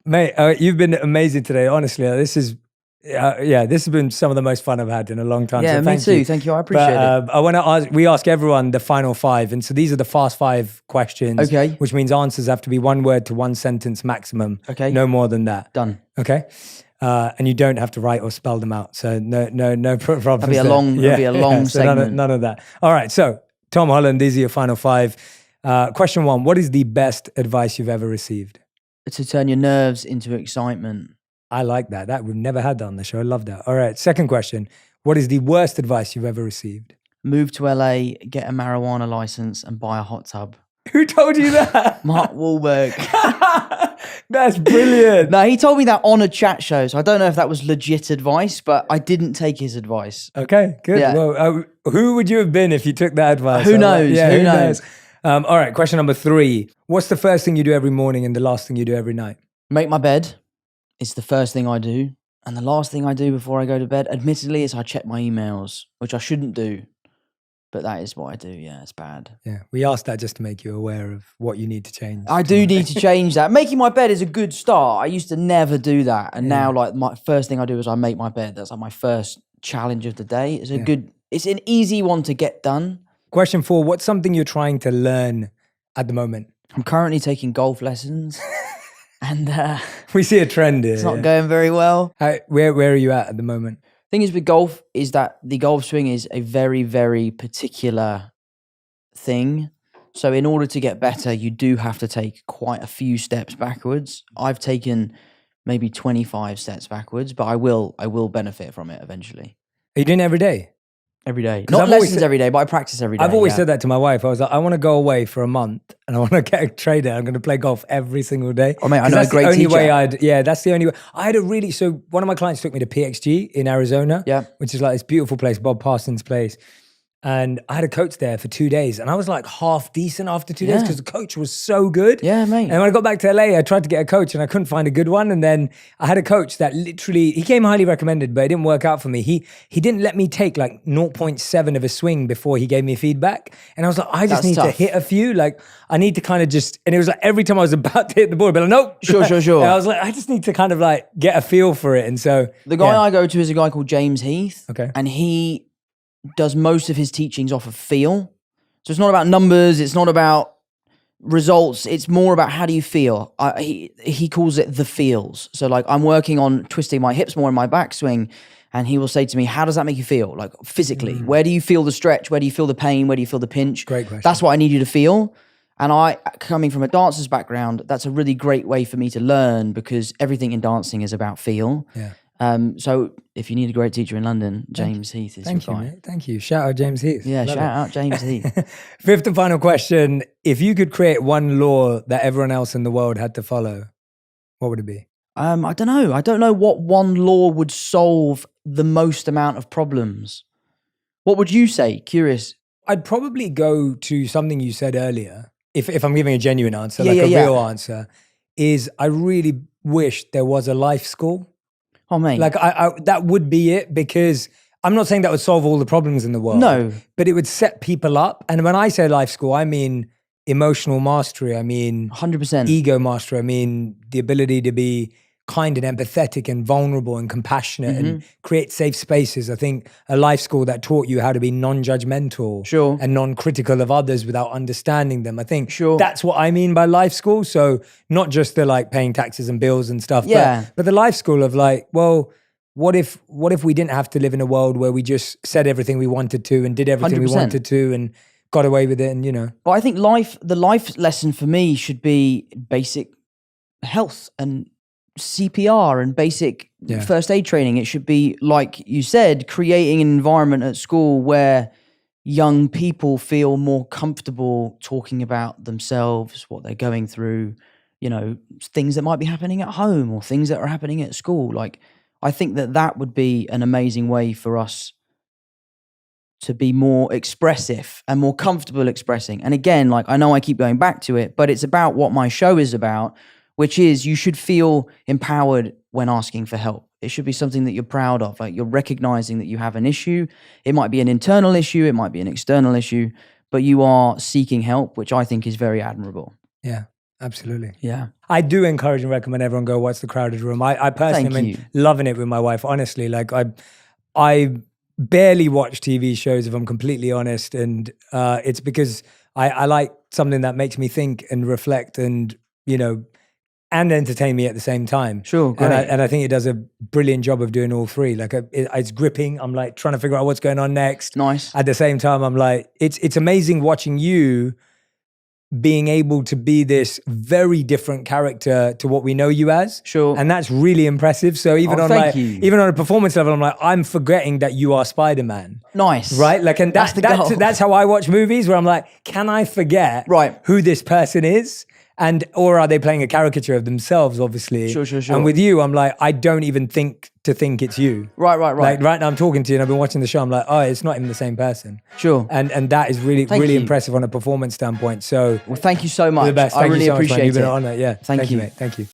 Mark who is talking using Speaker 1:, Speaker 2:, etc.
Speaker 1: Mate, you've been amazing today. Honestly, this has been some of the most fun I've had in a long time.
Speaker 2: Yeah,
Speaker 1: so
Speaker 2: me too. Thank you. I appreciate it.
Speaker 1: I want to ask. We ask everyone the final 5, and so these are the fast 5 questions.
Speaker 2: Okay.
Speaker 1: Which means answers have to be 1 word to 1 sentence maximum.
Speaker 2: Okay.
Speaker 1: No more than that.
Speaker 2: Done.
Speaker 1: Okay. And you don't have to write or spell them out. So no problems.
Speaker 2: That'd be a long
Speaker 1: so
Speaker 2: segment.
Speaker 1: None of that. All right. So Tom Holland, these are your final 5. Question 1: what is the best advice you've ever received?
Speaker 2: To turn your nerves into excitement.
Speaker 1: I like that. We've never had that on the show. I love that. All right. Second question: what is the worst advice you've ever received?
Speaker 2: Move to LA, get a marijuana license, and buy a hot tub.
Speaker 1: Who told you that?
Speaker 2: Mark Wahlberg.
Speaker 1: That's brilliant.
Speaker 2: No, he told me that on a chat show, so I don't know if that was legit advice, but I didn't take his advice.
Speaker 1: Okay, good.
Speaker 2: Yeah.
Speaker 1: Well, who would you have been if you took that advice?
Speaker 2: Who knows? Who knows?
Speaker 1: All right, question number 3. What's the first thing you do every morning and the last thing you do every night?
Speaker 2: Make my bed. It's the first thing I do. And the last thing I do before I go to bed, admittedly, is I check my emails, which I shouldn't do. But that is what I do. Yeah, it's bad.
Speaker 1: Yeah, we asked that just to make you aware of what you need to change.
Speaker 2: I do need to change that. Making my bed is a good start. I used to never do that. And now, like, my first thing I do is I make my bed. That's like my first challenge of the day. It's an easy one to get done.
Speaker 1: Question 4, what's something you're trying to learn at the moment?
Speaker 2: I'm currently taking golf lessons. And
Speaker 1: we see a trend here.
Speaker 2: It's not going very well.
Speaker 1: Where are you at the moment?
Speaker 2: Thing is with golf is that the golf swing is a very, very particular thing. So in order to get better, you do have to take quite a few steps backwards. I've taken maybe 25 steps backwards, but I will benefit from it eventually.
Speaker 1: Are you doing it every day?
Speaker 2: Every day. Not lessons every day, but I practice every day.
Speaker 1: I've always said that to my wife. I was like, I want to go away for a month and I want to get a trader. I'm going to play golf every single day.
Speaker 2: Oh, mate, I know a great teacher.
Speaker 1: That's the only way. So one of my clients took me to PXG in Arizona, which is like this beautiful place, Bob Parsons' place. And I had a coach there for 2 days and I was like half decent after 2 days because the coach was so good.
Speaker 2: Yeah, mate.
Speaker 1: And when I got back to LA, I tried to get a coach and I couldn't find a good one. And then I had a coach that literally, he came highly recommended, but it didn't work out for me. He didn't let me take like 0.7 of a swing before he gave me feedback. And I was like, I just need to hit a few. Like I need to kind of just, and it was like every time I was about to hit the ball, I'd be like, nope.
Speaker 2: Sure.
Speaker 1: And I was like, I just need to kind of like get a feel for it. And so.
Speaker 2: The guy I go to is a guy called James Heath.
Speaker 1: Okay.
Speaker 2: And he does most of his teachings off of feel. So it's not about numbers, it's not about results, it's more about how do you feel. He calls it the feels. So like I'm working on twisting my hips more in my backswing and he will say to me, how does that make you feel? Like physically, where do you feel the stretch? Where do you feel the pain? Where do you feel the pinch?
Speaker 1: Great question.
Speaker 2: That's what I need you to feel. And I, coming from a dancer's background, that's a really great way for me to learn because everything in dancing is about feel.
Speaker 1: Yeah.
Speaker 2: So if you need a great teacher in London, James Heath is your guy.
Speaker 1: Mate. Thank you. Shout out James Heath.
Speaker 2: Yeah, shout out James Heath.
Speaker 1: 5th and final question. If you could create one law that everyone else in the world had to follow, what would it be?
Speaker 2: I don't know. I don't know what one law would solve the most amount of problems. What would you say? Curious.
Speaker 1: I'd probably go to something you said earlier. If I'm giving a genuine answer, real answer, is I really wish there was a life school.
Speaker 2: Oh, mate.
Speaker 1: Like that would be it because I'm not saying that would solve all the problems in the world.
Speaker 2: No.
Speaker 1: But it would set people up. And when I say life school, I mean emotional mastery. I mean
Speaker 2: 100%.
Speaker 1: Ego mastery. I mean the ability to be kind and empathetic and vulnerable and compassionate and create safe spaces. I think a life school that taught you how to be non-judgmental and non-critical of others without understanding them. I think that's what I mean by life school. So not just the like paying taxes and bills and stuff, but the life school of like, well, what if we didn't have to live in a world where we just said everything we wanted to and did everything
Speaker 2: 100%.
Speaker 1: we wanted to and got away with it and, you know.
Speaker 2: But I think the life lesson for me should be basic health and CPR and basic first aid training. It should be, like you said, creating an environment at school where young people feel more comfortable talking about themselves, what they're going through, you know, things that might be happening at home or things that are happening at school. Like, I think that would be an amazing way for us to be more expressive and more comfortable expressing. And again, like, I know I keep going back to it, but it's about what my show is about, which is you should feel empowered when asking for help. It should be something that you're proud of. Like, you're recognizing that you have an issue. It might be an internal issue. It might be an external issue, but you are seeking help, which I think is very admirable.
Speaker 1: Yeah. Absolutely.
Speaker 2: Yeah.
Speaker 1: I do encourage and recommend everyone go watch The Crowded Room. I personally am loving it with my wife, honestly. Like I barely watch TV shows, if I'm completely honest. And it's because I like something that makes me think and reflect and, and entertain me at the same time.
Speaker 2: Sure, great.
Speaker 1: And I think it does a brilliant job of doing all three. Like it's gripping. I'm like trying to figure out what's going on next.
Speaker 2: Nice.
Speaker 1: At the same time, I'm like, it's amazing watching you being able to be this very different character to what we know you as.
Speaker 2: Sure.
Speaker 1: And that's really impressive. So even on even on a performance level, I'm like, I'm forgetting that you are Spider-Man.
Speaker 2: Nice.
Speaker 1: Right? Like, and that's how I watch movies, where I'm like, can I forget who this person is? Or are they playing a caricature of themselves, obviously?
Speaker 2: Sure.
Speaker 1: And with you, I'm like, I don't even think it's you.
Speaker 2: Right.
Speaker 1: Like right now I'm talking to you and I've been watching the show, I'm like, oh, it's not even the same person.
Speaker 2: Sure.
Speaker 1: And that is really impressive on a performance standpoint. So
Speaker 2: well, thank you so much.
Speaker 1: the best.
Speaker 2: I really
Speaker 1: appreciate
Speaker 2: it.
Speaker 1: You've been on it. Yeah.
Speaker 2: Thank you,
Speaker 1: mate. Thank you.